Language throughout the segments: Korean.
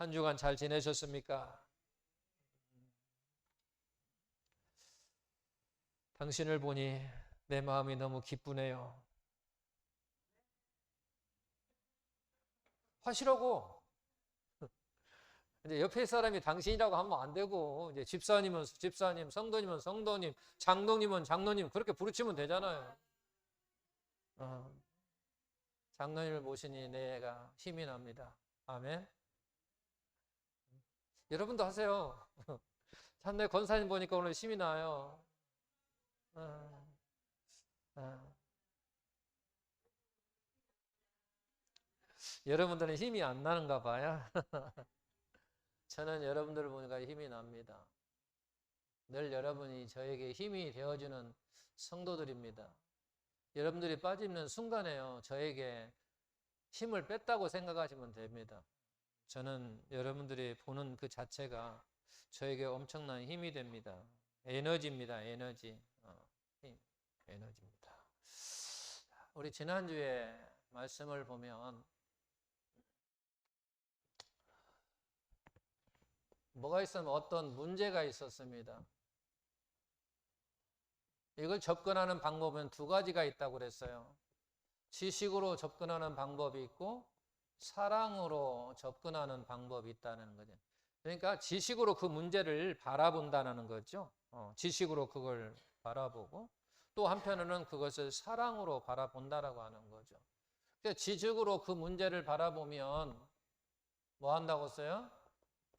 한 주간 잘 지내셨습니까? 당신을 보니 내 마음이 너무 기쁘네요. 하시라고. 이제 옆에 사람이 당신이라고 하면 안 되고, 이제 집사님은 집사님, 성도님은 성도님, 장로님은 장로님, 그렇게 부르치면 되잖아요. 장로님을 모시니 내가 힘이 납니다. 아멘. 여러분도 하세요. 참내 권사님 보니까 오늘 힘이 나요. 어, 어. 여러분들은 힘이 안 나는가 봐요. 저는 여러분들을 보니까 힘이 납니다. 늘 여러분이 저에게 힘이 되어주는 성도들입니다. 여러분들이 빠지는 순간에요, 저에게 힘을 뺐다고 생각하시면 됩니다. 저는 여러분들이 보는 그 자체가 저에게 엄청난 힘이 됩니다. 에너지입니다. 에너지. 힘, 에너지입니다. 우리 지난주에 말씀을 보면 뭐가 있으면 어떤 문제가 있었습니다. 이걸 접근하는 방법은 두 가지가 있다고 그랬어요. 지식으로 접근하는 방법이 있고 사랑으로 접근하는 방법이 있다는 거죠. 그러니까 지식으로 그 문제를 바라본다는 거죠. 지식으로 그걸 바라보고 또 한편으로는 그것을 사랑으로 바라본다라고 하는 거죠. 그러니까 지식으로 그 문제를 바라보면 뭐 한다고 했어요?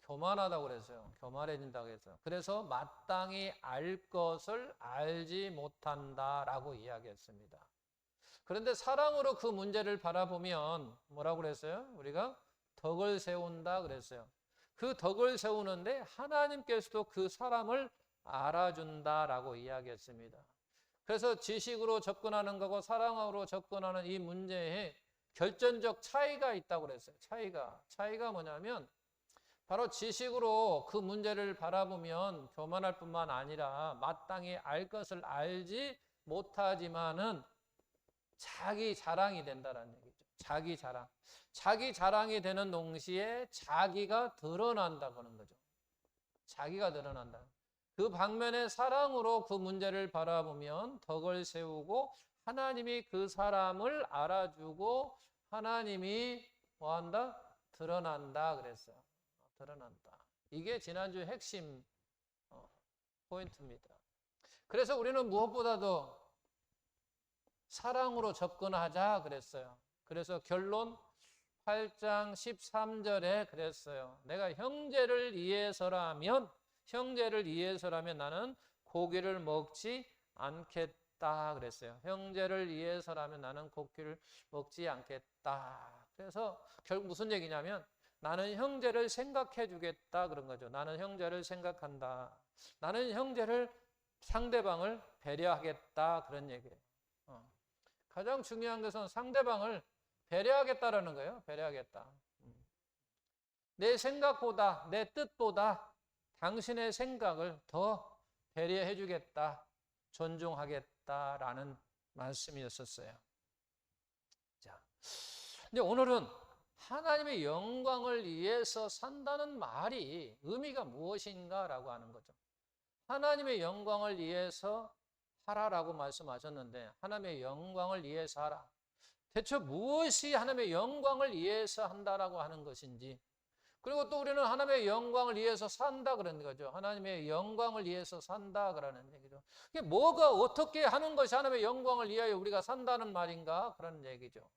교만하다고 그랬어요. 교만해진다고 했어요. 그래서 마땅히 알 것을 알지 못한다라고 이야기했습니다. 그런데 사랑으로 그 문제를 바라보면 뭐라고 그랬어요? 우리가 덕을 세운다 그랬어요. 그 덕을 세우는데 하나님께서도 그 사람을 알아준다라고 이야기했습니다. 그래서 지식으로 접근하는 거고 사랑으로 접근하는 이 문제에 결정적 차이가 있다고 그랬어요. 차이가 뭐냐면 바로 지식으로 그 문제를 바라보면 교만할 뿐만 아니라 마땅히 알 것을 알지 못하지만은 자기 자랑이 된다는 얘기죠. 자기 자랑. 자기 자랑이 되는 동시에 자기가 드러난다고 하는 거죠. 자기가 드러난다. 그 방면에 사랑으로 그 문제를 바라보면 덕을 세우고 하나님이 그 사람을 알아주고 하나님이 뭐한다? 드러난다 그랬어요. 드러난다. 이게 지난주 핵심 포인트입니다. 그래서 우리는 무엇보다도 사랑으로 접근하자 그랬어요. 그래서 결론 8장 13절에 그랬어요. 내가 형제를 위해서라면 나는 고기를 먹지 않겠다 그랬어요. 형제를 위해서라면 나는 고기를 먹지 않겠다. 그래서 결국 무슨 얘기냐면 나는 형제를 생각해 주겠다 그런 거죠. 나는 형제를 생각한다. 나는 형제를 상대방을 배려하겠다 그런 얘기예요. 가장 중요한 것은 상대방을 배려하겠다라는 거예요. 배려하겠다. 내 생각보다 내 뜻보다 당신의 생각을 더 배려해 주겠다. 존중하겠다라는 말씀이었었어요. 자, 근데 오늘은 하나님의 영광을 위해서 산다는 말이 의미가 무엇인가라고 하는 거죠. 하나님의 영광을 위해서 하라라고 말씀하셨는데 하나님의 영광을 위해서 하라. 대체 무엇이 하나님의 영광을 위해서 한다라고 하는 것인지 그리고 또 우리는 하나님의 영광을 위해서 산다 그런 거죠. 하나님의 영광을 위해서 산다 그러는 얘기죠. 그게 뭐가 어떻게 하는 것이 하나님의 영광을 위하여 우리가 산다는 말인가 그런 얘기죠.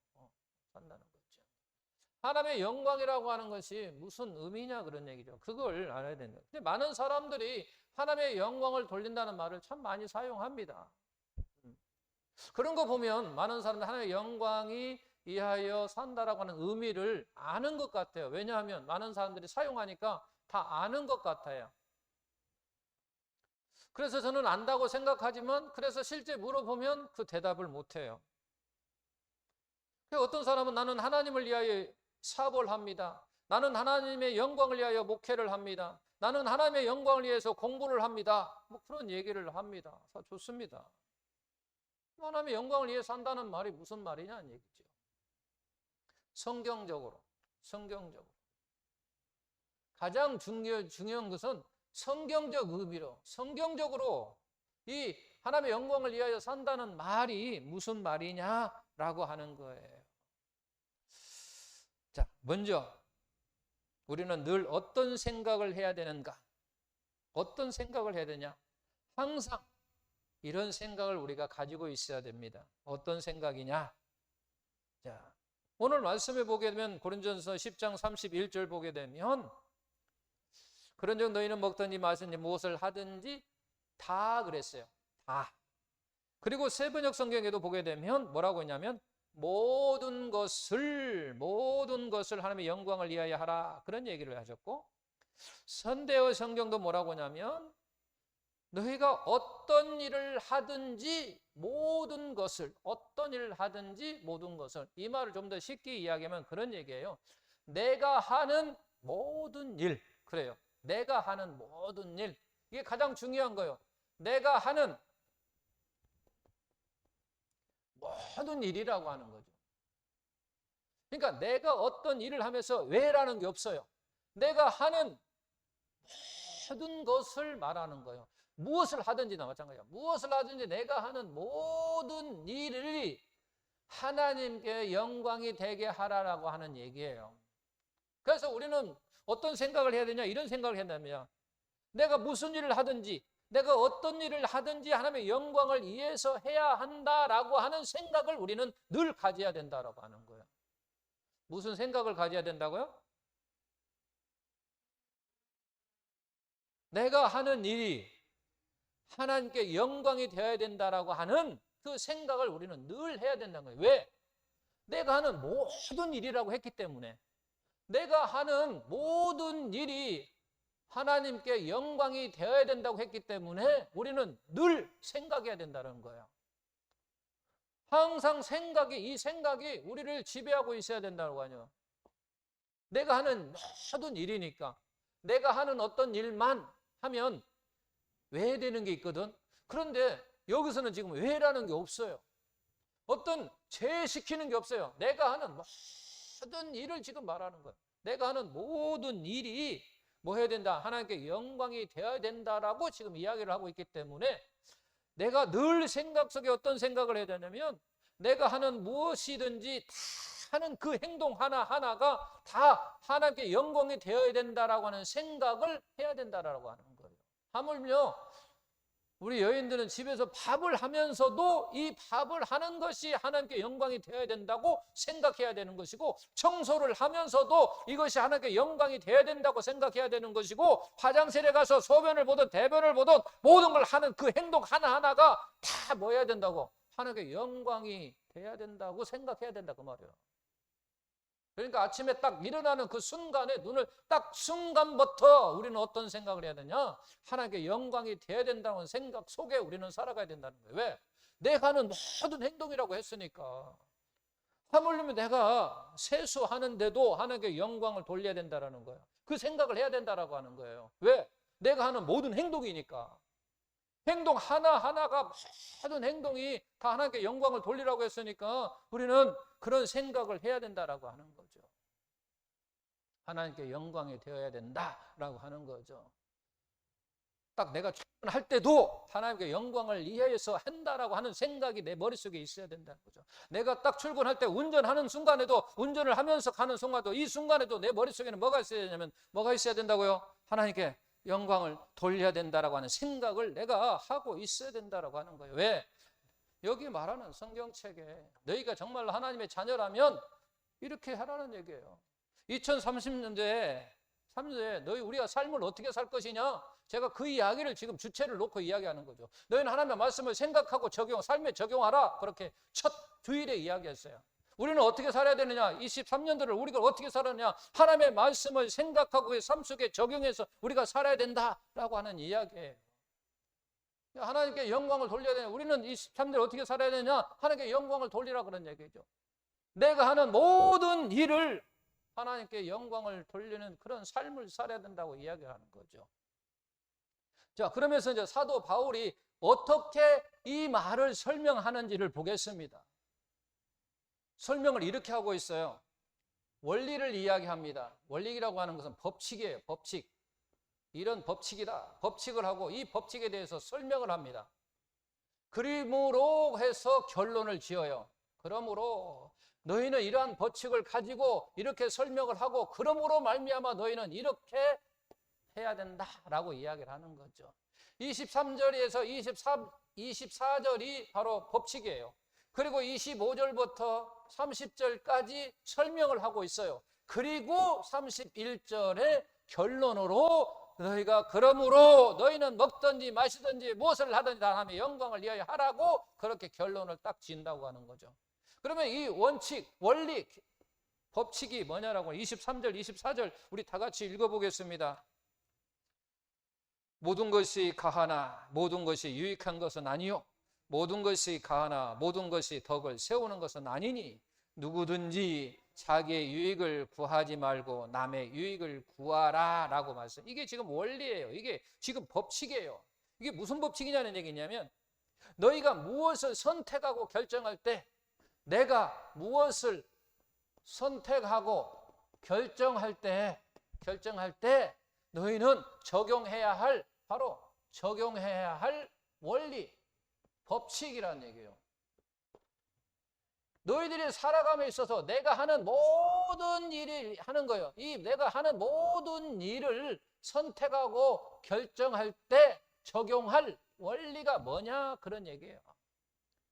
산다는 거죠. 하나님의 영광이라고 하는 것이 무슨 의미냐 그런 얘기죠. 그걸 알아야 된다. 근데 많은 사람들이 하나님의 영광을 돌린다는 말을 참 많이 사용합니다. 그런 거 보면 많은 사람들 하나님의 영광이 위하여 산다라고 하는 의미를 아는 것 같아요. 왜냐하면 많은 사람들이 사용하니까 다 아는 것 같아요. 그래서 저는 안다고 생각하지만 그래서 실제 물어보면 그 대답을 못해요. 어떤 사람은 나는 하나님을 위하여 사업을 합니다. 나는 하나님의 영광을 위하여 목회를 합니다. 나는 하나님의 영광을 위해서 공부를 합니다. 뭐 그런 얘기를 합니다. 좋습니다. 하나님의 영광을 위해서 한다는 말이 무슨 말이냐는 얘기죠. 성경적으로. 가장 중요한 것은 성경적 의미로, 성경적으로 이 하나님의 영광을 위하여 산다는 말이 무슨 말이냐라고 하는 거예요. 자, 먼저 우리는 늘 어떤 생각을 해야 되는가? 어떤 생각을 해야 되냐? 항상 이런 생각을 우리가 가지고 있어야 됩니다. 어떤 생각이냐? 자, 오늘 말씀에 보게 되면 고린도전서 10장 31절 보게 되면 그런즉 너희는 먹든지 마시든지 무엇을 하든지 다 그랬어요. 다. 그리고 세번역 성경에도 보게 되면 뭐라고 했냐면 모든 것을 하나님의 영광을 위하여 하라, 그런 얘기를 하셨고, 선대어 성경도 뭐라고 하냐면 너희가 어떤 일을 하든지 모든 것을, 어떤 일을 하든지 모든 것을, 이 말을 좀 더 쉽게 이야기하면 그런 얘기예요. 내가 하는 모든 일, 그래요. 내가 하는 모든 일, 이게 가장 중요한 거예요. 내가 하는 모든 일이라고 하는 거죠. 그러니까 내가 어떤 일을 하면서 왜라는 게 없어요. 내가 하는 모든 것을 말하는 거예요. 무엇을 하든지 나 마찬가지야. 무엇을 하든지 내가 하는 모든 일이 하나님께 영광이 되게 하라라고 하는 얘기예요. 그래서 우리는 어떤 생각을 해야 되냐, 이런 생각을 한다면 내가 무슨 일을 하든지, 내가 어떤 일을 하든지 하나님의 영광을 위해서 해야 한다라고 하는 생각을 우리는 늘 가져야 된다라고 하는 거예요. 무슨 생각을 가져야 된다고요? 내가 하는 일이 하나님께 영광이 되어야 된다라고 하는 그 생각을 우리는 늘 해야 된다는 거예요. 왜? 내가 하는 모든 일이라고 했기 때문에, 내가 하는 모든 일이 하나님께 영광이 되어야 된다고 했기 때문에 우리는 늘 생각해야 된다는 거예요. 항상 이 생각이 우리를 지배하고 있어야 된다고 하죠. 내가 하는 모든 일이니까, 내가 하는 어떤 일만 하면 왜 되는 게 있거든. 그런데 여기서는 지금 왜라는 게 없어요. 어떤 제시키는 게 없어요. 내가 하는 모든 일을 지금 말하는 거예요. 내가 하는 모든 일이 뭐 해야 된다? 하나님께 영광이 되어야 된다라고 지금 이야기를 하고 있기 때문에 내가 늘 생각 속에 어떤 생각을 해야 되냐면 내가 하는 무엇이든지 다 하는 그 행동 하나하나가 다 하나님께 영광이 되어야 된다라고 하는 생각을 해야 된다라고 하는 거예요. 하물며 우리 여인들은 집에서 밥을 하면서도 이 밥을 하는 것이 하나님께 영광이 되어야 된다고 생각해야 되는 것이고, 청소를 하면서도 이것이 하나님께 영광이 되어야 된다고 생각해야 되는 것이고, 화장실에 가서 소변을 보든 대변을 보든 모든 걸 하는 그 행동 하나하나가 다 뭐 해야 된다고? 하나님께 영광이 돼야 된다고 생각해야 된다, 그 말이에요. 그러니까 아침에 딱 일어나는 그 순간에 눈을 딱 순간부터 우리는 어떤 생각을 해야 되냐? 하나님께 영광이 돼야 된다는 생각 속에 우리는 살아가야 된다는 거예요. 왜? 내가 하는 모든 행동이라고 했으니까. 하물며 내가 세수하는데도 하나님께 영광을 돌려야 된다는 거예요. 그 생각을 해야 된다라고 하는 거예요. 왜? 내가 하는 모든 행동이니까. 행동 하나하나가, 모든 행동이 다 하나님께 영광을 돌리라고 했으니까 우리는 그런 생각을 해야 된다라고 하는 거죠. 하나님께 영광이 되어야 된다라고 하는 거죠. 딱 내가 출근할 때도 하나님께 영광을 위하여서 한다라고 하는 생각이 내 머릿속에 있어야 된다는 거죠. 내가 딱 출근할 때 운전하는 순간에도, 운전을 하면서 가는 순간에도, 이 순간에도 내 머릿속에는 뭐가 있어야 되냐면, 뭐가 있어야 된다고요? 하나님께 영광을 돌려야 된다라고 하는 생각을 내가 하고 있어야 된다라고 하는 거예요. 왜? 여기 말하는 성경책에 너희가 정말 하나님의 자녀라면 이렇게 하라는 얘기예요. 2030년대에 너희 우리가 삶을 어떻게 살 것이냐? 제가 그 이야기를 지금 주체를 놓고 이야기하는 거죠. 너희는 하나님의 말씀을 생각하고 삶에 적용하라. 그렇게 첫 주일에 이야기했어요. 우리는 어떻게 살아야 되느냐? 23년도를 우리가 어떻게 살았느냐? 하나님의 말씀을 생각하고 그 삶 속에 적용해서 우리가 살아야 된다라고 하는 이야기예요. 하나님께 영광을 돌려야 되냐? 우리는 23년을 어떻게 살아야 되냐? 하나님께 영광을 돌리라 그런 얘기죠. 내가 하는 모든 일을 하나님께 영광을 돌리는 그런 삶을 살아야 된다고 이야기하는 거죠. 자, 그러면서 이제 사도 바울이 어떻게 이 말을 설명하는지를 보겠습니다. 설명을 이렇게 하고 있어요. 원리를 이야기합니다. 원리라고 하는 것은 법칙이에요. 법칙. 이런 법칙이다. 법칙을 하고 이 법칙에 대해서 설명을 합니다. 그림으로 해서 결론을 지어요. 그러므로 너희는 이러한 법칙을 가지고 이렇게 설명을 하고 그러므로 말미암아 너희는 이렇게 해야 된다라고 이야기를 하는 거죠. 23절에서 24절이 바로 법칙이에요. 그리고 25절부터 30절까지 설명을 하고 있어요. 그리고 31절의 결론으로 너희가 그러므로 너희는 먹든지 마시든지 무엇을 하든지 다 하며 영광을 위하여 하라고 그렇게 결론을 딱 지은다고 하는 거죠. 그러면 이 원칙, 원리, 법칙이 뭐냐라고 23절, 24절 우리 다 같이 읽어보겠습니다. 모든 것이 가하나 모든 것이 유익한 것은 아니요 모든 것이 가하나 모든 것이 덕을 세우는 것은 아니니 누구든지 자기의 유익을 구하지 말고 남의 유익을 구하라 라고 말씀. 이게 지금 원리예요. 이게 지금 법칙이에요. 이게 무슨 법칙이냐는 얘기냐면 너희가 무엇을 선택하고 결정할 때 내가 무엇을 선택하고 결정할 때 너희는 적용해야 할 바로 적용해야 할 원리, 법칙이라는 얘기예요. 너희들이 살아감에 있어서 내가 하는 모든 일을 하는 거예요. 이 내가 하는 모든 일을 선택하고 결정할 때 적용할 원리가 뭐냐 그런 얘기예요.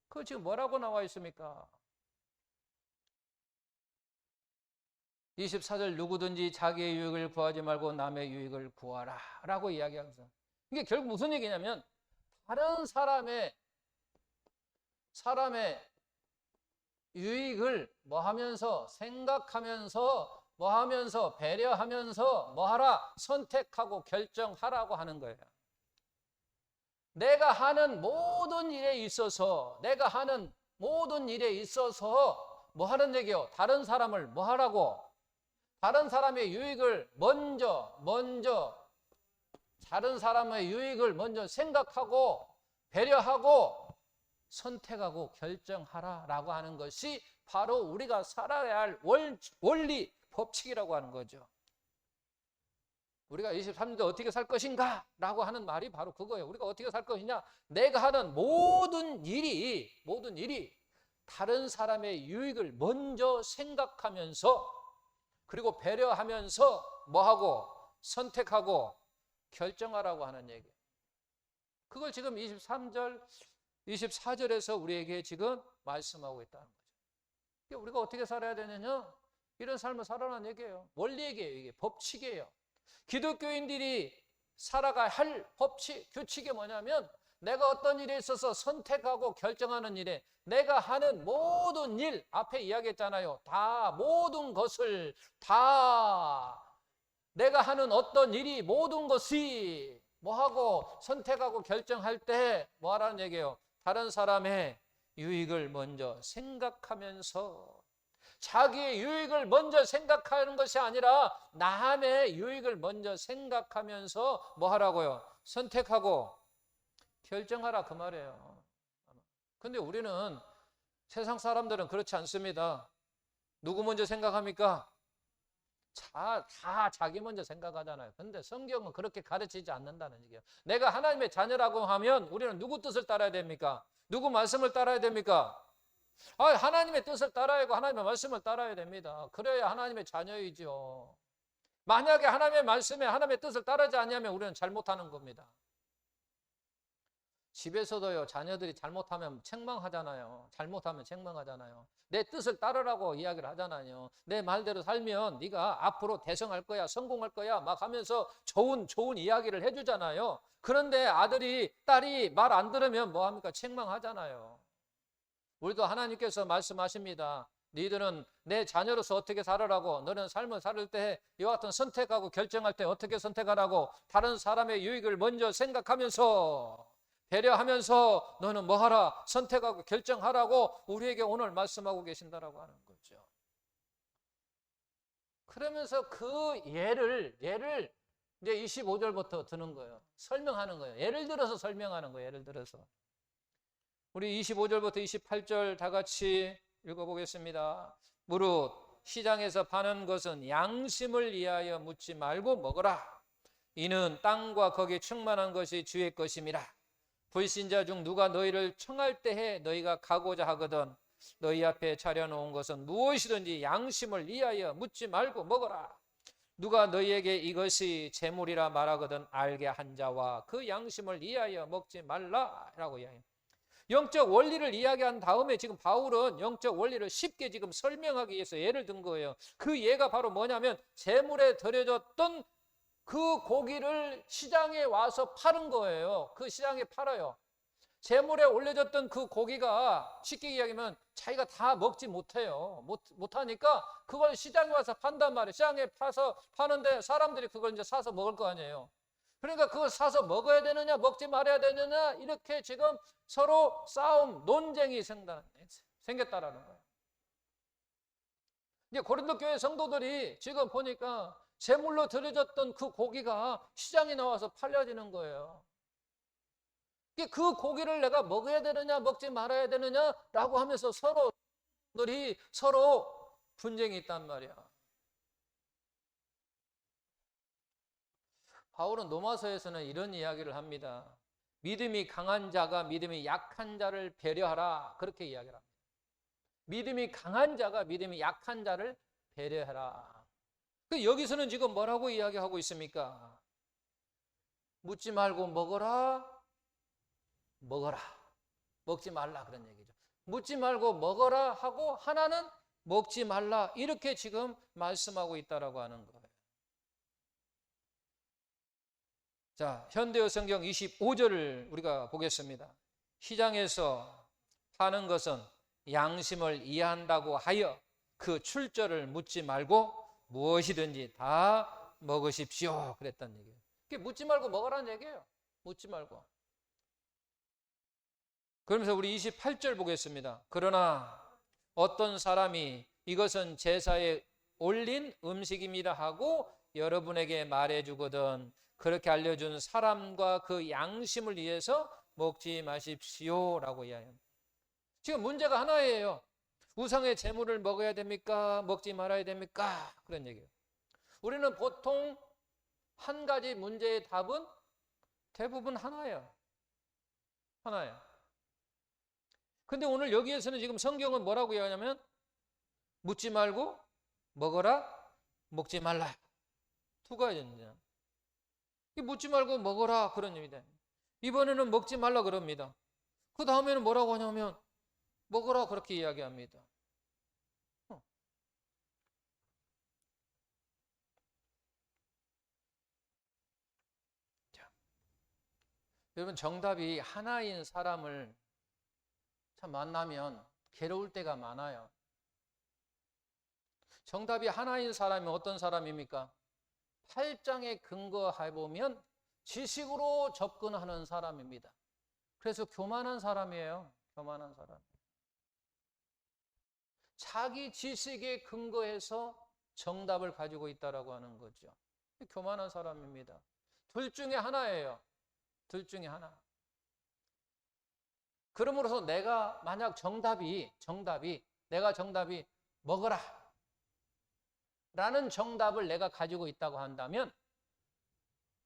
그 지금 뭐라고 나와 있습니까? 24절 누구든지 자기의 유익을 구하지 말고 남의 유익을 구하라 라고 이야기하면서 이게 결국 무슨 얘기냐면 다른 사람의 유익을 뭐 하면서 생각하면서 뭐 하면서 배려하면서 뭐 하라 선택하고 결정하라고 하는 거예요. 내가 하는 모든 일에 있어서 뭐 하는 얘기요? 다른 사람을 뭐 하라고? 다른 사람의 유익을 다른 사람의 유익을 먼저 생각하고 배려하고 선택하고 결정하라라고 하는 것이 바로 우리가 살아야 할 원리, 법칙이라고 하는 거죠. 우리가 23년도 어떻게 살 것인가? 라고 하는 말이 바로 그거예요. 우리가 어떻게 살 것이냐? 내가 하는 모든 일이 다른 사람의 유익을 먼저 생각하면서 그리고 배려하면서 뭐하고 선택하고 결정하라고 하는 얘기예요. 그걸 지금 23절, 24절에서 우리에게 지금 말씀하고 있다는 거죠. 우리가 어떻게 살아야 되느냐? 이런 삶을 살아라는 얘기예요. 원리 얘기예요. 이게 법칙이에요. 기독교인들이 살아가야 할 법칙, 규칙이 뭐냐면 내가 어떤 일에 있어서 선택하고 결정하는 일에 내가 하는 모든 일, 앞에 이야기했잖아요. 다 모든 것을 다 내가 하는 어떤 일이 모든 것이 뭐하고 선택하고 결정할 때 뭐하라는 얘기예요? 다른 사람의 유익을 먼저 생각하면서 자기의 유익을 먼저 생각하는 것이 아니라 남의 유익을 먼저 생각하면서 뭐 하라고요? 선택하고 결정하라 그 말이에요. 근데 우리는 세상 사람들은 그렇지 않습니다. 누구 먼저 생각합니까? 다 자기 먼저 생각하잖아요. 근데 성경은 그렇게 가르치지 않는다는 얘기예요. 내가 하나님의 자녀라고 하면 우리는 누구 뜻을 따라야 됩니까? 누구 말씀을 따라야 됩니까? 하나님의 뜻을 따라야 하고 하나님의 말씀을 따라야 됩니다. 그래야 하나님의 자녀이죠. 만약에 하나님의 말씀에 하나님의 뜻을 따르지 않으면 우리는 잘못하는 겁니다. 집에서도요, 자녀들이 잘못하면 책망하잖아요. 잘못하면 책망하잖아요. 내 뜻을 따르라고 이야기를 하잖아요. 내 말대로 살면 네가 앞으로 대성할 거야, 성공할 거야 막 하면서 좋은 이야기를 해주잖아요. 그런데 아들이, 딸이 말 안 들으면 뭐 합니까? 책망하잖아요. 우리도 하나님께서 말씀하십니다. 너희들은 내 자녀로서 어떻게 살으라고, 너는 삶을 살을 때 이와 같은 선택하고 결정할 때 어떻게 선택하라고, 다른 사람의 유익을 먼저 생각하면서 배려하면서 너는 뭐 하라, 선택하고 결정하라고 우리에게 오늘 말씀하고 계신다라고 하는 거죠. 그러면서 그 예를 이제 25절부터 드는 거예요. 설명하는 거예요. 예를 들어서 설명하는 거예요. 예를 들어서 우리 25절부터 28절 다 같이 읽어보겠습니다. 무릇 시장에서 파는 것은 양심을 위하여 묻지 말고 먹어라. 이는 땅과 거기에 충만한 것이 주의 것임이라. 불신자 중 누가 너희를 청할 때에 너희가 가고자 하거든 너희 앞에 차려놓은 것은 무엇이든지 양심을 위하여 묻지 말고 먹어라. 누가 너희에게 이것이 재물이라 말하거든 알게 한 자와 그 양심을 위하여 먹지 말라라고 이야기해요. 영적 원리를 이야기한 다음에 지금 바울은 영적 원리를 쉽게 지금 설명하기 위해서 예를 든 거예요. 그 예가 바로 뭐냐면 재물에 들여졌던 그 고기를 시장에 와서 파는 거예요. 그 시장에 팔아요. 재물에 올려졌던 그 고기가 쉽게 이야기하면 자기가 다 먹지 못해요. 못하니까 그걸 시장에 와서 판단 말이에요. 시장에 파서 파는데 사람들이 그걸 이제 사서 먹을 거 아니에요. 그러니까 그걸 사서 먹어야 되느냐 먹지 말아야 되느냐 이렇게 지금 서로 싸움, 논쟁이 생겼다라는 거예요. 이제 고린도 교회 성도들이 지금 보니까 제물로 들여졌던 그 고기가 시장에 나와서 팔려지는 거예요. 그 고기를 내가 먹어야 되느냐 먹지 말아야 되느냐라고 하면서 서로들이 서로 분쟁이 있단 말이야. 바울은 로마서에서는 이런 이야기를 합니다. 믿음이 강한 자가 믿음이 약한 자를 배려하라 그렇게 이야기를 합니다. 믿음이 강한 자가 믿음이 약한 자를 배려하라. 여기서는 지금 뭐라고 이야기하고 있습니까? 묻지 말고 먹어라. 먹어라. 먹지 말라 그런 얘기죠. 묻지 말고 먹어라 하고 하나는 먹지 말라 이렇게 지금 말씀하고 있다라고 하는 거예요. 자, 현대어 성경 25절을 우리가 보겠습니다. 시장에서 파는 것은 양심을 이해한다고 하여 그 출처를 묻지 말고 무엇이든지 다 먹으십시오 그랬단 얘기예요. 그게 묻지 말고 먹으라는 얘기예요. 묻지 말고. 그러면서 우리 28절 보겠습니다. 그러나 어떤 사람이 이것은 제사에 올린 음식입니다 하고 여러분에게 말해주거든 그렇게 알려준 사람과 그 양심을 위해서 먹지 마십시오라고 이야기합니다. 지금 문제가 하나예요. 우상의 제물을 먹어야 됩니까? 먹지 말아야 됩니까? 그런 얘기예요. 우리는 보통 한 가지 문제의 답은 대부분 하나예요. 하나예요. 근데 오늘 여기에서는 지금 성경은 뭐라고 이야기하냐면 묻지 말고 먹어라, 먹지 말라. 두 가지입니다. 묻지 말고 먹어라 그런 의미다. 이번에는 먹지 말라 그럽니다. 그 다음에는 뭐라고 하냐면 먹어라 그렇게 이야기합니다. 자, 여러분 정답이 하나인 사람을 참 만나면 괴로울 때가 많아요. 정답이 하나인 사람이 어떤 사람입니까? 8장에 근거해보면 지식으로 접근하는 사람입니다. 그래서 교만한 사람이에요. 교만한 사람. 자기 지식에 근거해서 정답을 가지고 있다라고 하는 거죠. 교만한 사람입니다. 둘 중에 하나예요. 둘 중에 하나. 그러므로서 내가 만약 정답이 먹어라 라는 정답을 내가 가지고 있다고 한다면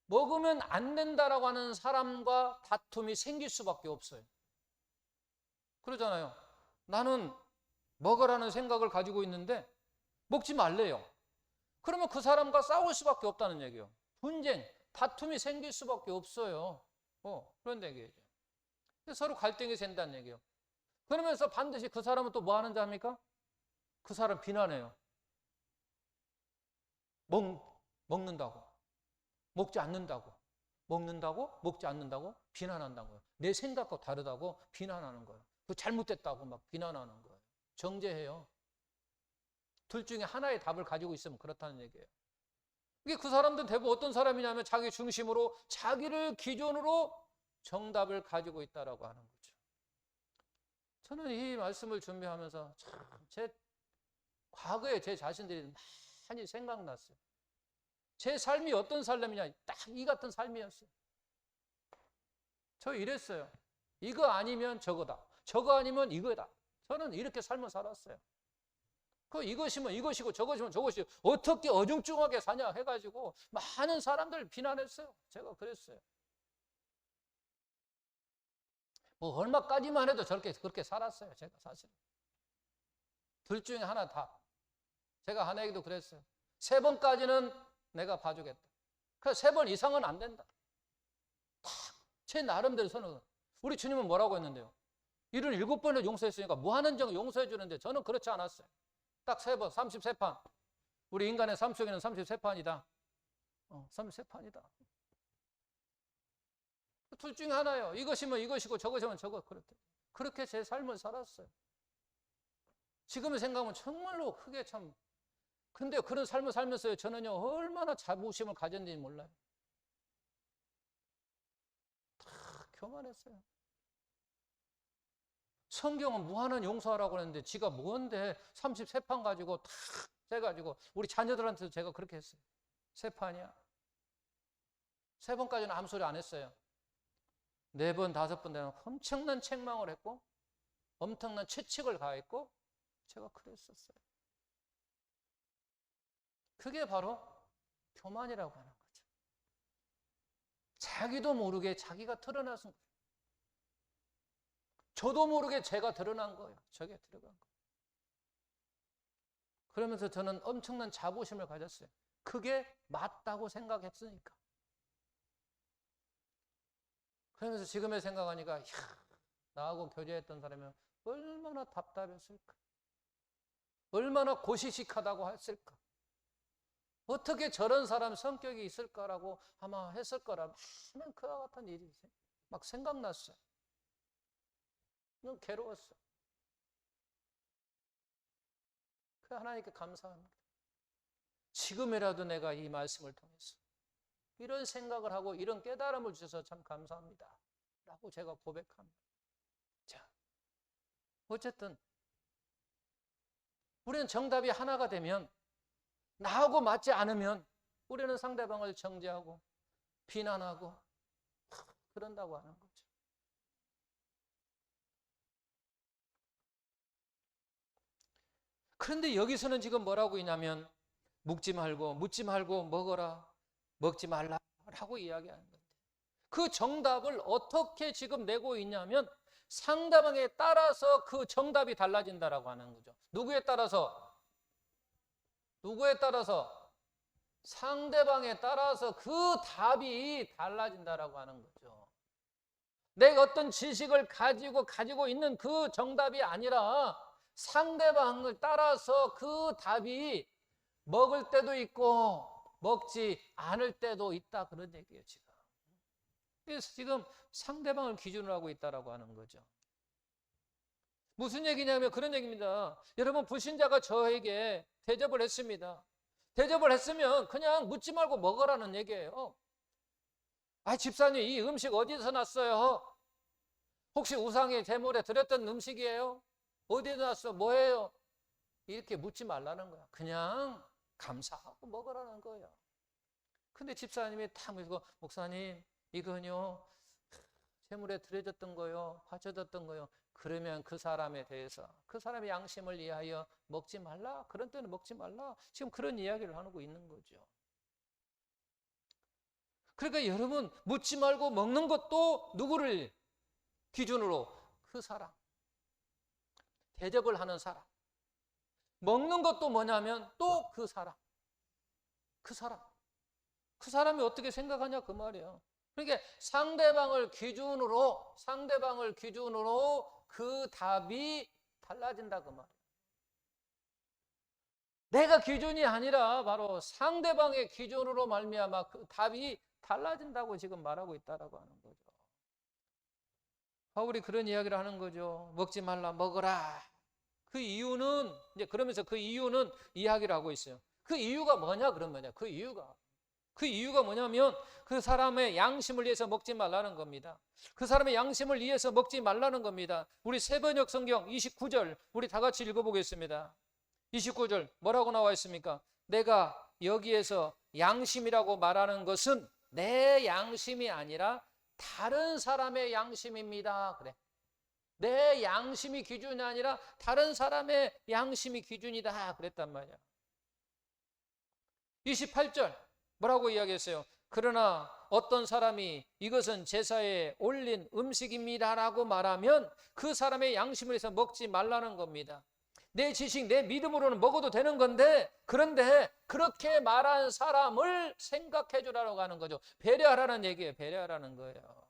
먹으면 안 된다라고 하는 사람과 다툼이 생길 수밖에 없어요. 그러잖아요. 나는 먹으라는 생각을 가지고 있는데 먹지 말래요. 그러면 그 사람과 싸울 수밖에 없다는 얘기예요. 분쟁, 다툼이 생길 수밖에 없어요. 그런 얘기죠. 서로 갈등이 생긴다는 얘기예요. 그러면서 반드시 그 사람은 또 뭐 하는 자입니까? 그 사람 비난해요. 먹는다고, 먹지 않는다고, 먹는다고, 먹지 않는다고 비난한다고요. 내 생각과 다르다고 비난하는 거예요. 그 잘못됐다고 막 비난하는 거예요. 정죄해요. 둘 중에 하나의 답을 가지고 있으면 그렇다는 얘기예요. 이게 그 사람들은 대부분 어떤 사람이냐면 자기 중심으로 자기를 기준으로 정답을 가지고 있다라고 하는 거죠. 저는 이 말씀을 준비하면서 참 제 과거에 제 자신들이 많이 생각났어요. 제 삶이 어떤 삶이냐, 딱 이 같은 삶이었어요. 저 이랬어요. 이거 아니면 저거다. 저거 아니면 이거다. 저는 이렇게 삶을 살았어요. 이것이면 이것이고 저것이면 저것이고 어떻게 어중중하게 사냐 해가지고 많은 사람들 비난했어요. 제가 그랬어요. 뭐 얼마까지만 해도 그렇게 살았어요. 제가 사실. 둘 중에 하나 다. 제가 하나에게도 그랬어요. 3번까지는 내가 봐주겠다. 그래서 3번 이상은 안 된다. 딱 제 나름대로 선언. 우리 주님은 뭐라고 했는데요? 일을 7번을 용서했으니까 무한한정 용서해 주는데 저는 그렇지 않았어요. 딱 3번, 33판. 우리 인간의 삶 속에는 33판이다. 33판이다. 둘 중에 하나예요. 이것이면 이것이고 저것이면 저것. 그렇게 제 삶을 살았어요. 지금의 생각하면 정말로 크게 참. 근데 그런 삶을 살면서 저는요, 얼마나 자부심을 가졌는지 몰라요. 다 교만했어요. 성경은 무한한 용서하라고 했는데 지가 뭔데 33판 가지고 탁 해가지고 우리 자녀들한테도 제가 그렇게 했어요. 3판이야. 3번까지는 아무 소리 안 했어요. 4번, 5번 되면 엄청난 책망을 했고 엄청난 채찍을 가했고 제가 그랬었어요. 그게 바로 교만이라고 하는 거죠. 자기도 모르게 자기가 드러나는 거예요. 저도 모르게 제가 드러난 거예요. 저게 들어간 거예요. 그러면서 저는 엄청난 자부심을 가졌어요. 그게 맞다고 생각했으니까. 그러면서 지금의 생각하니까 나하고 교제했던 사람이 얼마나 답답했을까. 얼마나 고시식하다고 했을까. 어떻게 저런 사람 성격이 있을까라고 아마 했을 거라 많은 그와 같은 일이 막 생각났어요. 너무 괴로웠어. 그 하나님께 감사합니다. 지금이라도 내가 이 말씀을 통해서 이런 생각을 하고 이런 깨달음을 주셔서 참 감사합니다. 라고 제가 고백합니다. 자, 어쨌든 우리는 정답이 하나가 되면 나하고 맞지 않으면 우리는 상대방을 정죄하고 비난하고 그런다고 하는 거죠. 그런데 여기서는 지금 뭐라고 있냐면 묻지 말고 먹어라, 먹지 말라라고 이야기하는 건데 그 정답을 어떻게 지금 내고 있냐면 상대방에 따라서 그 정답이 달라진다라고 하는 거죠. 누구에 따라서? 상대방에 따라서 그 답이 달라진다라고 하는 거죠. 내가 어떤 지식을 가지고 있는 그 정답이 아니라 상대방을 따라서 그 답이 먹을 때도 있고 먹지 않을 때도 있다 그런 얘기예요. 그래서 지금 상대방을 기준으로 하고 있다라고 하는 거죠. 무슨 얘기냐면 그런 얘기입니다. 여러분 불신자가 저에게 대접을 했습니다. 대접을 했으면 그냥 묻지 말고 먹으라는 얘기예요. 집사님 이 음식 어디서 났어요? 혹시 우상의 제물에 드렸던 음식이에요? 어디서 났어? 뭐예요? 이렇게 묻지 말라는 거야. 그냥 감사하고 먹으라는 거예요. 근데 집사님이 딱 묻고 목사님 이거는요 제물에 드려졌던 거요, 바쳐졌던 거요. 그러면 그 사람에 대해서 그 사람의 양심을 위하여 먹지 말라. 그런 때는 먹지 말라. 지금 그런 이야기를 하고 있는 거죠. 그러니까 여러분 묻지 말고 먹는 것도 누구를 기준으로? 그 사람. 대접을 하는 사람. 먹는 것도 뭐냐면 또 그 사람. 그 사람이 어떻게 생각하냐 그 말이에요. 그러니까 상대방을 기준으로 그 답이 달라진다 그 말이에요. 내가 기준이 아니라 바로 상대방의 기준으로 말미암아 그 답이 달라진다고 지금 말하고 있다라고 하는 거죠. 바울이 그런 이야기를 하는 거죠. 먹지 말라, 먹어라. 그 이유는 이제 그러면서 그 이유는 이야기를 하고 있어요. 그 이유가 뭐냐 그러면 그 이유가 뭐냐면 그 사람의 양심을 위해서 먹지 말라는 겁니다. 그 사람의 양심을 위해서 먹지 말라는 겁니다. 우리 새번역 성경 29절 우리 다 같이 읽어보겠습니다. 29절 뭐라고 나와 있습니까? 내가 여기에서 양심이라고 말하는 것은 내 양심이 아니라 다른 사람의 양심입니다. 그래. 내 양심이 기준이 아니라 다른 사람의 양심이 기준이다 그랬단 말이야. 28절 뭐라고 이야기했어요? 그러나 어떤 사람이 이것은 제사에 올린 음식입니다라고 말하면 그 사람의 양심을 해서 먹지 말라는 겁니다. 내 지식, 내 믿음으로는 먹어도 되는 건데, 그런데 그렇게 말한 사람을 생각해 주라고 하는 거죠. 배려하라는 얘기예요. 배려하라는 거예요.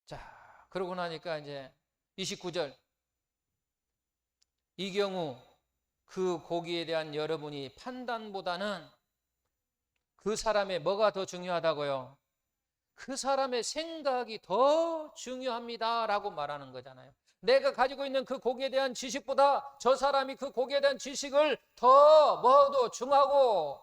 자, 그러고 나니까 이제 29절. 이 경우 그 고기에 대한 여러분이 판단보다는 그 사람의 뭐가 더 중요하다고요? 그 사람의 생각이 더 중요합니다라고 말하는 거잖아요. 내가 가지고 있는 그 고기에 대한 지식보다 저 사람이 그 고기에 대한 지식을 더 뭐도 중하고,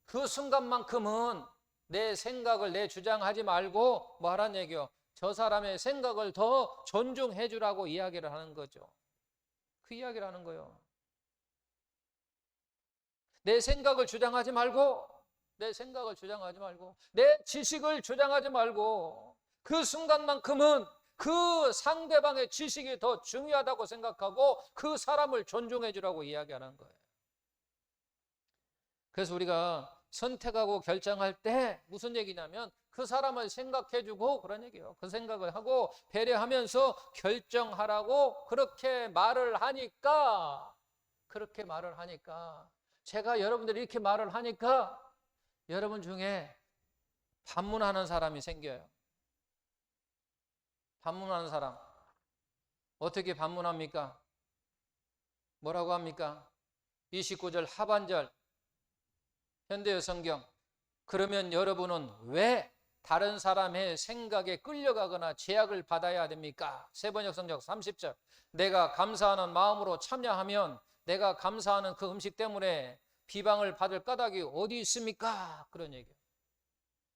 그 순간만큼은 내 생각을 내 주장하지 말고 뭐 하라는 얘기요? 저 사람의 생각을 더 존중해 주라고 이야기를 하는 거죠. 그 이야기를 하는 거예요. 내 생각을 주장하지 말고, 내 생각을 주장하지 말고, 내 지식을 주장하지 말고, 그 순간만큼은 그 상대방의 지식이 더 중요하다고 생각하고 그 사람을 존중해 주라고 이야기하는 거예요. 그래서 우리가 선택하고 결정할 때 무슨 얘기냐면 그 사람을 생각해 주고 그런 얘기예요. 그 생각을 하고 배려하면서 결정하라고 그렇게 말을 하니까, 제가 여러분들이 이렇게 말을 하니까 여러분 중에 반문하는 사람이 생겨요. 반문하는 사람. 어떻게 반문합니까? 뭐라고 합니까? 29절 하반절 현대어 성경. 그러면 여러분은 왜 다른 사람의 생각에 끌려가거나 제약을 받아야 됩니까? 세번역 성경 30절. 내가 감사하는 마음으로 참여하면 내가 감사하는 그 음식 때문에 비방을 받을 까닭이 어디 있습니까? 그런 얘기예요.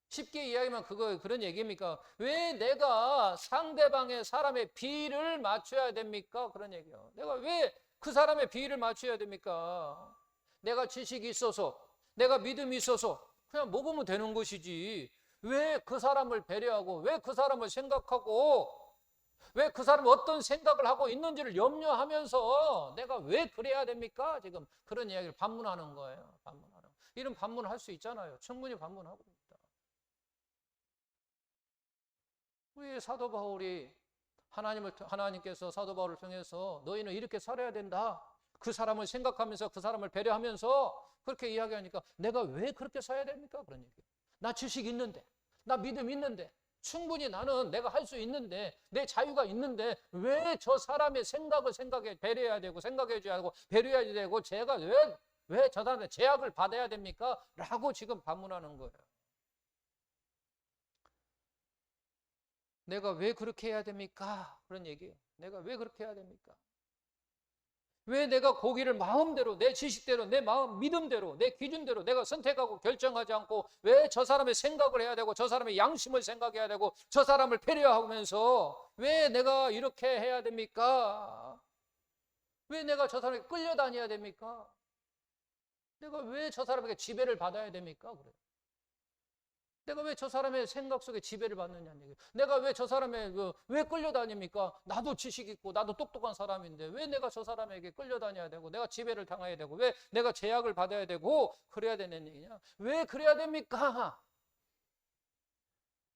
쉽게 이야기하면 그런 얘기입니까? 왜 내가 상대방의 사람의 비를 맞춰야 됩니까? 그런 얘기예요. 내가 왜 그 사람의 비를 맞춰야 됩니까? 내가 지식이 있어서, 내가 믿음이 있어서 그냥 먹으면 되는 것이지. 왜 그 사람을 배려하고, 왜 그 사람을 생각하고, 왜 그 사람이 어떤 생각을 하고 있는지를 염려하면서 내가 왜 그래야 됩니까? 지금 그런 이야기를 반문하는 거예요. 반문하는. 이런 반문을 할 수 있잖아요. 충분히 반문하고 있다. 우리 사도 바울이 하나님께서 사도 바울을 통해서 너희는 이렇게 살아야 된다. 그 사람을 생각하면서 그 사람을 배려하면서 그렇게 이야기하니까 내가 왜 그렇게 살아야 됩니까? 그런 얘기. 나 지식 있는데, 나 믿음 있는데, 충분히 나는 내가 할 수 있는데, 내 자유가 있는데 왜 저 사람의 생각을 배려해야 되고 생각해 줘야 하고 배려해야 되고 제가 왜 저 사람의 제약을 받아야 됩니까? 라고 지금 반문하는 거예요. 내가 왜 그렇게 해야 됩니까? 그런 얘기예요. 내가 왜 그렇게 해야 됩니까? 왜 내가 고기를 마음대로, 내 지식대로, 내 마음 믿음대로, 내 기준대로 내가 선택하고 결정하지 않고 왜 저 사람의 생각을 해야 되고 저 사람의 양심을 생각해야 되고 저 사람을 배려하면서 왜 내가 이렇게 해야 됩니까? 왜 내가 저 사람에게 끌려다녀야 됩니까? 내가 왜 저 사람에게 지배를 받아야 됩니까? 그래. 내가 왜 저 사람의 생각 속에 지배를 받느냐는 얘기예요. 내가 왜 저 사람의 왜 끌려다닙니까? 나도 지식 있고 나도 똑똑한 사람인데 왜 내가 저 사람에게 끌려다녀야 되고 내가 지배를 당해야 되고 왜 내가 제약을 받아야 되고 그래야 되는 얘기냐? 왜 그래야 됩니까?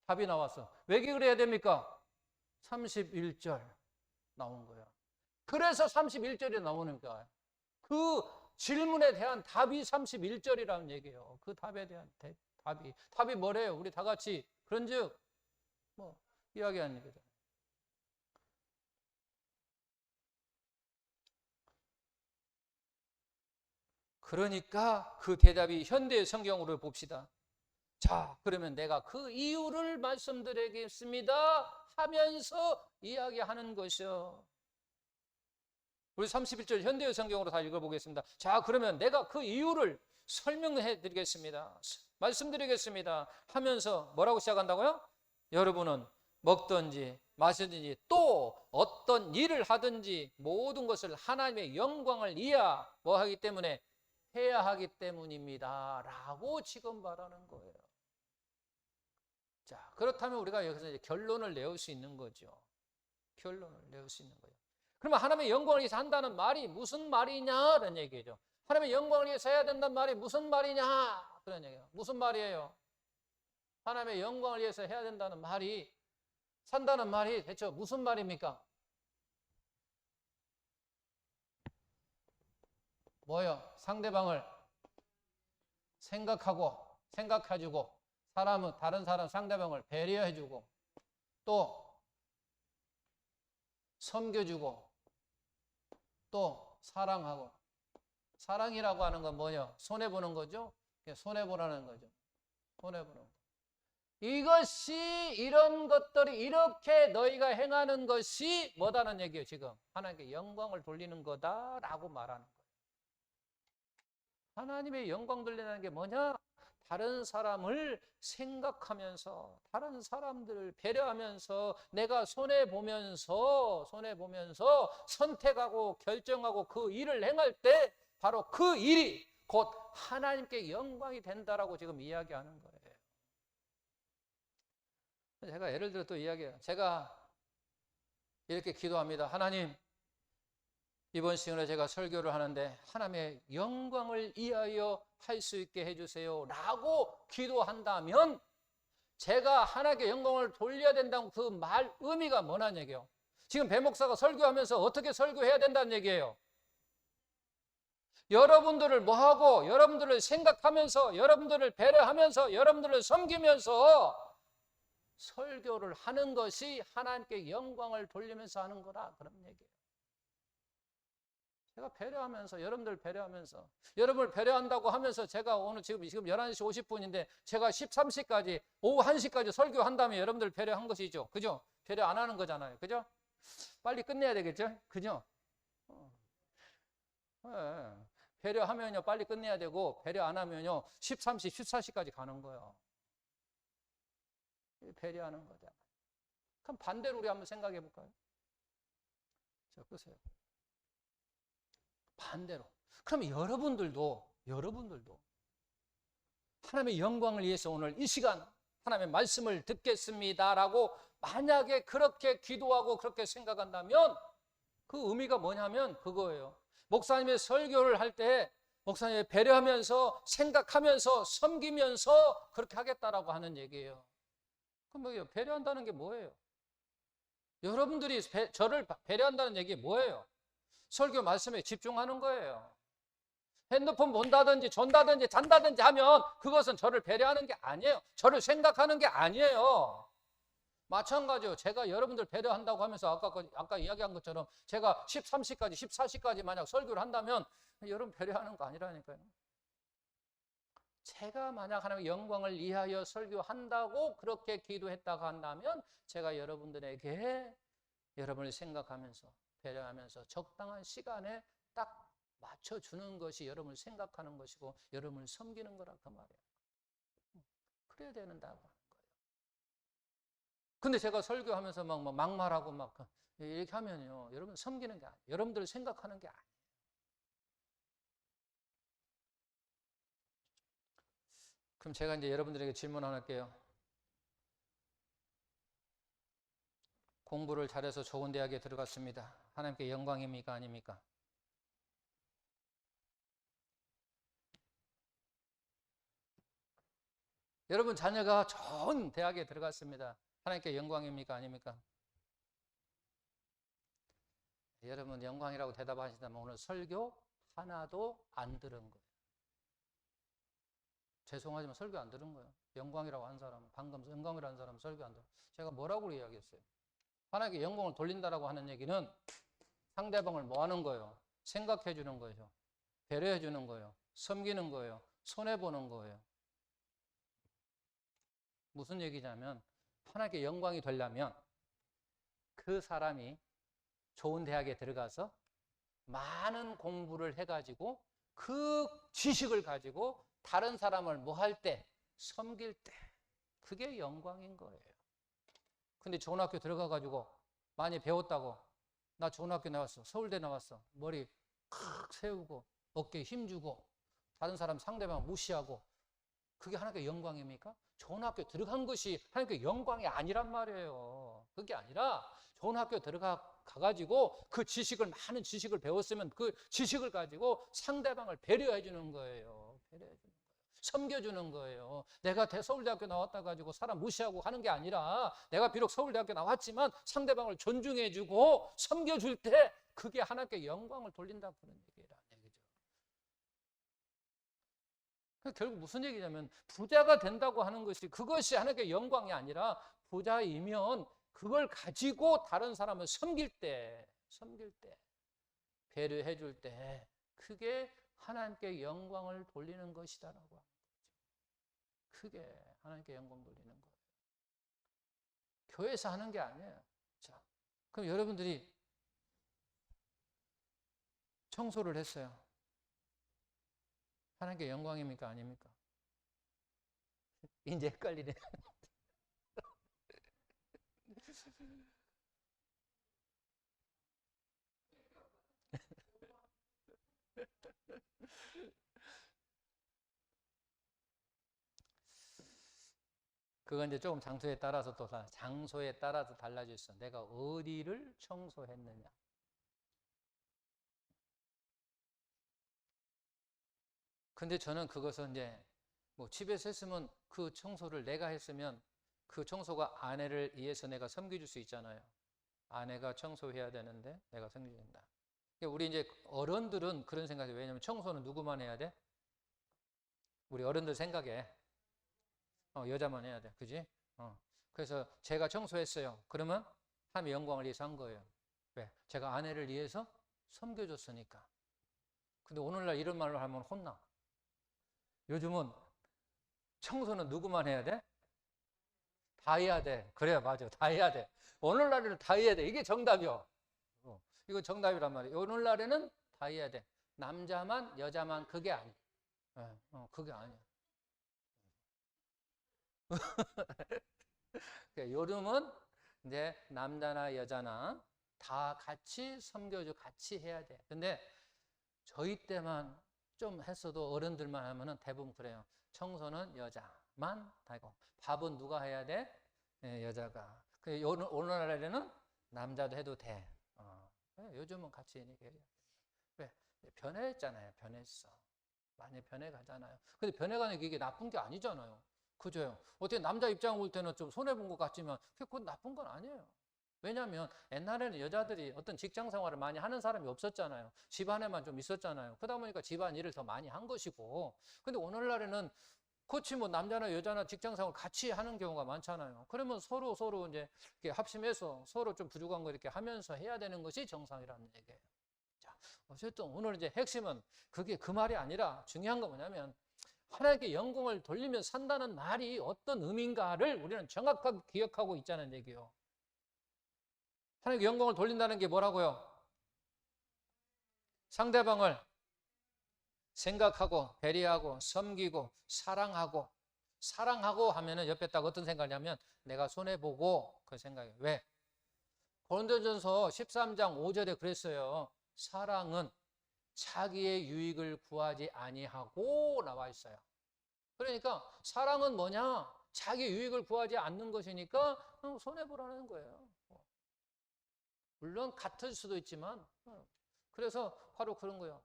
답이 나왔어. 왜 그래야 됩니까? 31절 나온 거야. 그래서 31절이 나오는 거야. 그 질문에 대한 답이 31절이라는 얘기예요. 그 답에 대한 답이 뭐래요? 우리 다 같이 그런즉 뭐 이야기하는 얘기죠. 그러니까 그 대답이 현대 성경으로 봅시다. 자, 그러면 내가 그 이유를 말씀드리겠습니다 하면서 이야기하는 것이요. 우리 31절 현대 성경으로 다 읽어보겠습니다. 자, 그러면 내가 그 이유를 설명해 드리겠습니다. 말씀드리겠습니다 하면서 뭐라고 시작한다고요? 여러분은 먹든지 마시든지 또 어떤 일을 하든지 모든 것을 하나님의 영광을 위하여 뭐 하기 때문에 해야 하기 때문입니다 라고 지금 말하는 거예요. 자, 그렇다면 우리가 여기서 이제 결론을 내올 수 있는 거죠. 결론을 내올 수 있는 거예요. 그러면 하나님의 영광을 위해서 한다는 말이 무슨 말이냐라는 얘기죠. 하나님의 영광을 위해서 해야 된다는 말이 무슨 말이냐 그런 얘기예요. 무슨 말이에요? 하나님의 영광을 위해서 해야 된다는 말이, 산다는 말이 대체 무슨 말입니까? 뭐요? 상대방을 생각해주고, 다른 사람 상대방을 배려해주고, 또 섬겨주고, 또 사랑하고. 사랑이라고 하는 건 뭐냐? 손해보는 거죠? 손해보라는 거죠. 손해보는 거. 이것이, 이런 것들이, 이렇게 너희가 행하는 것이 뭐다는 얘기예요, 지금. 하나님께 영광을 돌리는 거다라고 말하는 거예요. 하나님의 영광 돌리는 게 뭐냐? 다른 사람을 생각하면서, 다른 사람들을 배려하면서, 내가 손해보면서 선택하고 결정하고 그 일을 행할 때 바로 그 일이 곧 하나님께 영광이 된다라고 지금 이야기하는 거예요. 제가 예를 들어 또 이야기해요. 제가 이렇게 기도합니다. 하나님, 이번 시간에 제가 설교를 하는데 하나님의 영광을 위하여 할 수 있게 해주세요 라고 기도한다면, 제가 하나님께 영광을 돌려야 된다는 그 말 의미가 뭐냐는 얘기예요. 지금 배 목사가 설교하면서 어떻게 설교해야 된다는 얘기예요. 여러분들을 뭐하고, 여러분들을 생각하면서, 여러분들을 배려하면서, 여러분들을 섬기면서 설교를 하는 것이 하나님께 영광을 돌리면서 하는 거라, 그런 얘기예요. 제가 배려하면서, 여러분들 배려하면서, 여러분을 배려한다고 하면서 제가 오늘 지금 11시 50분인데 제가 13시까지, 오후 1시까지 설교한다면 여러분들 배려한 것이죠. 그죠? 배려 안 하는 거잖아요. 그죠? 빨리 끝내야 되겠죠? 그죠? 네. 배려하면요 빨리 끝내야 되고, 배려 안 하면요 13시, 14시까지 가는 거예요. 배려하는 거잖아요. 그럼 반대로 우리 한번 생각해 볼까요? 자, 끄세요. 반대로. 그러면 여러분들도 하나님의 영광을 위해서 오늘 이 시간 하나님의 말씀을 듣겠습니다라고 만약에 그렇게 기도하고 그렇게 생각한다면, 그 의미가 뭐냐면 그거예요. 목사님의 설교를 할 때 목사님을 배려하면서, 생각하면서, 섬기면서 그렇게 하겠다라고 하는 얘기예요. 그럼 뭐예요? 배려한다는 게 뭐예요? 여러분들이 저를 배려한다는 얘기 뭐예요? 설교 말씀에 집중하는 거예요. 핸드폰 본다든지 존다든지 잔다든지 하면 그것은 저를 배려하는 게 아니에요. 저를 생각하는 게 아니에요. 마찬가지로 제가 여러분들 배려한다고 하면서 아까 이야기한 것처럼 제가 13시까지 14시까지 만약 설교를 한다면 여러분 배려하는 거 아니라니까요. 제가 만약 하나님의 영광을 위하여 설교한다고 그렇게 기도했다고 한다면 제가 여러분들에게 여러분을 생각하면서 배려하면서 적당한 시간에 딱 맞춰주는 것이 여러분을 생각하는 것이고 여러분을 섬기는 거라, 그 말이에요. 그래야 된다고 하는 거예요. 근데 제가 설교하면서 막 막말하고 막 이렇게 하면요 여러분 섬기는 게 아니에요. 여러분들을 생각하는 게 아니에요. 그럼 제가 이제 여러분들에게 질문 하나 할게요. 공부를 잘해서 좋은 대학에 들어갔습니다. 하나님께 영광입니까? 아닙니까? 여러분 자녀가 좋은 대학에 들어갔습니다. 하나님께 영광입니까? 아닙니까? 여러분 영광이라고 대답하시다면 오늘 설교 하나도 안 들은 거예요. 죄송하지만 설교 안 들은 거예요. 영광이라고 한 사람은, 방금 영광이라는 사람은 설교 안 들은 거예요. 제가 뭐라고 이야기했어요? 하나님께 영광을 돌린다라고 하는 얘기는 상대방을 뭐 하는 거예요? 생각해 주는 거예요. 배려해 주는 거예요. 섬기는 거예요. 손해보는 거예요. 무슨 얘기냐면 하나님께 영광이 되려면 그 사람이 좋은 대학에 들어가서 많은 공부를 해가지고 그 지식을 가지고 다른 사람을 뭐 할 때? 섬길 때. 그게 영광인 거예요. 근데 좋은 학교 들어가가지고 많이 배웠다고, 나 좋은 학교 나왔어, 서울대 나왔어, 머리 칵 세우고 어깨에 힘주고 다른 사람 상대방 무시하고 그게 하나님께 영광입니까? 좋은 학교 들어간 것이 하나님께 영광이 아니란 말이에요. 그게 아니라 좋은 학교 가가지고 그 지식을, 많은 지식을 배웠으면 그 지식을 가지고 상대방을 배려해 주는 거예요. 배려해 주는 거예요. 섬겨주는 거예요. 내가 서울대학교 나왔다 가지고 사람 무시하고 하는 게 아니라 내가 비록 서울대학교 나왔지만 상대방을 존중해 주고 섬겨줄 때 그게 하나님께 영광을 돌린다, 그런 얘기란 얘기죠. 결국 무슨 얘기냐면 부자가 된다고 하는 것이, 그것이 하나님께 영광이 아니라 부자이면 그걸 가지고 다른 사람을 섬길 때, 배려해 줄 때 그게 하나님께 영광을 돌리는 것이다라고 하는 거죠. 그게 하나님께 영광 돌리는 거예요. 교회에서 하는 게 아니에요. 자, 그럼 여러분들이 청소를 했어요. 하나님께 영광입니까? 아닙니까? 이제 헷갈리네. 그건 이제 조금 장소에 따라서 달라질 수 있어. 내가 어디를 청소했느냐. 근데 저는 그것은 이제 뭐 집에서 했으면, 그 청소를 내가 했으면 그 청소가 아내를 위해서 내가 섬겨줄 수 있잖아요. 아내가 청소해야 되는데 내가 섬겨준다. 우리 이제 어른들은 그런 생각이에요. 왜냐면 청소는 누구만 해야 돼? 우리 어른들 생각에 여자만 해야 돼. 그지? 그래서 제가 청소했어요. 그러면 하나님의 영광을 위해서 한 거예요. 왜? 제가 아내를 위해서 섬겨줬으니까. 근데 오늘날 이런 말로 하면 혼나. 요즘은 청소는 누구만 해야 돼? 다 해야 돼. 그래요, 맞아. 다 해야 돼. 오늘날에는 다 해야 돼. 이게 정답이요. 이거 정답이란 말이에요. 오늘날에는 다 해야 돼. 남자만, 여자만, 그게 아니야. 그게 아니야. 요즘은 이제 남자나 여자나 다 같이 섬겨주고 같이 해야 돼. 근데 저희 때만 좀 했어도, 어른들만 하면은 대부분 그래요. 청소는 여자만 하고, 밥은 누가 해야 돼? 여자가. 오늘날에는 남자도 해도 돼. 요즘은 같이 해야 돼. 왜? 변했잖아요. 변했어. 많이 변해가잖아요. 근데 변해가는 게 이게 나쁜 게 아니잖아요. 그죠? 어떻게 남자 입장을 볼 때는 좀 손해본 것 같지만 그건 나쁜 건 아니에요. 왜냐하면 옛날에는 여자들이 어떤 직장 생활을 많이 하는 사람이 없었잖아요. 집안에만 좀 있었잖아요. 그러다 보니까 집안 일을 더 많이 한 것이고, 근데 오늘날에는 그렇지 뭐 남자나 여자나 직장 생활 같이 하는 경우가 많잖아요. 그러면 서로 이제 이렇게 합심해서 서로 좀 부족한 거 이렇게 하면서 해야 되는 것이 정상이라는 얘기예요. 자, 어쨌든 오늘 이제 핵심은 그게 그 말이 아니라, 중요한 건 뭐냐면 하나님께 영광을 돌리며 산다는 말이 어떤 의미인가를 우리는 정확하게 기억하고 있자는 얘기예요. 하나님께 영광을 돌린다는 게 뭐라고요? 상대방을 생각하고 배려하고 섬기고 사랑하고 하면은 옆에 딱 어떤 생각이냐면 내가 손해보고 그 생각이에요. 왜? 고린도전서 13장 5절에 그랬어요. 사랑은 자기의 유익을 구하지 아니하고 나와 있어요. 그러니까 사랑은 뭐냐? 자기 유익을 구하지 않는 것이니까 손해보라는 거예요. 물론 같을 수도 있지만, 그래서 바로 그런 거예요.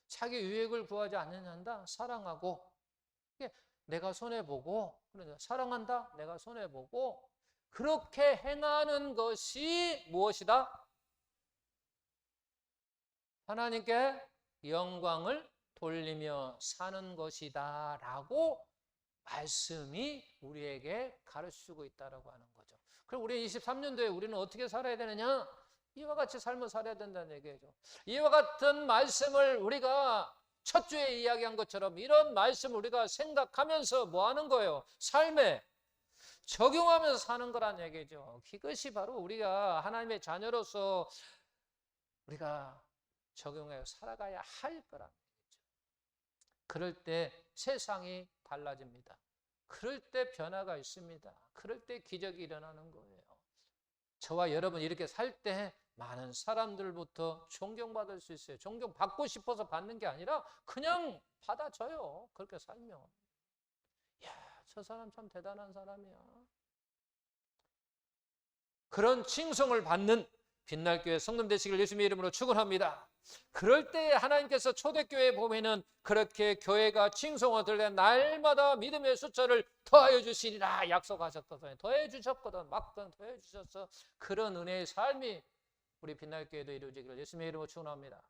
자기 유익을 구하지 않는다. 사랑하고, 내가 손해보고, 사랑한다. 내가 손해보고, 그렇게 행하는 것이 무엇이다? 하나님께 영광을 돌리며 사는 것이다 라고 말씀이 우리에게 가르치고 있다고 하는 거죠. 그럼 우리 23년도에 우리는 어떻게 살아야 되느냐? 이와 같이 삶을 살아야 된다는 얘기죠. 이와 같은 말씀을 우리가 첫 주에 이야기한 것처럼 이런 말씀을 우리가 생각하면서 뭐 하는 거예요? 삶에 적용하면서 사는 거란 얘기죠. 이것이 바로 우리가 하나님의 자녀로서 우리가 적용해서 살아가야 할 거란 얘기죠. 그럴 때 세상이 달라집니다. 그럴 때 변화가 있습니다. 그럴 때 기적이 일어나는 거예요. 저와 여러분 이렇게 살 때 많은 사람들부터 존경받을 수 있어요. 존경받고 싶어서 받는 게 아니라 그냥 받아줘요. 그렇게 살면. 야, 저 사람 참 대단한 사람이야. 그런 칭송을 받는 빛날교회 성도 되시길 예수님의 이름으로 축원합니다. 그럴 때 하나님께서 초대교회에 보면은 그렇게 교회가 칭송을 들려 날마다 믿음의 숫자를 더하여 주시리라 약속하셨거든요. 더해 주셨거든. 막 더해 주셨어. 그런 은혜의 삶이 우리 빛날교회도 이루어지기를 예수님의 이름으로 축원합니다.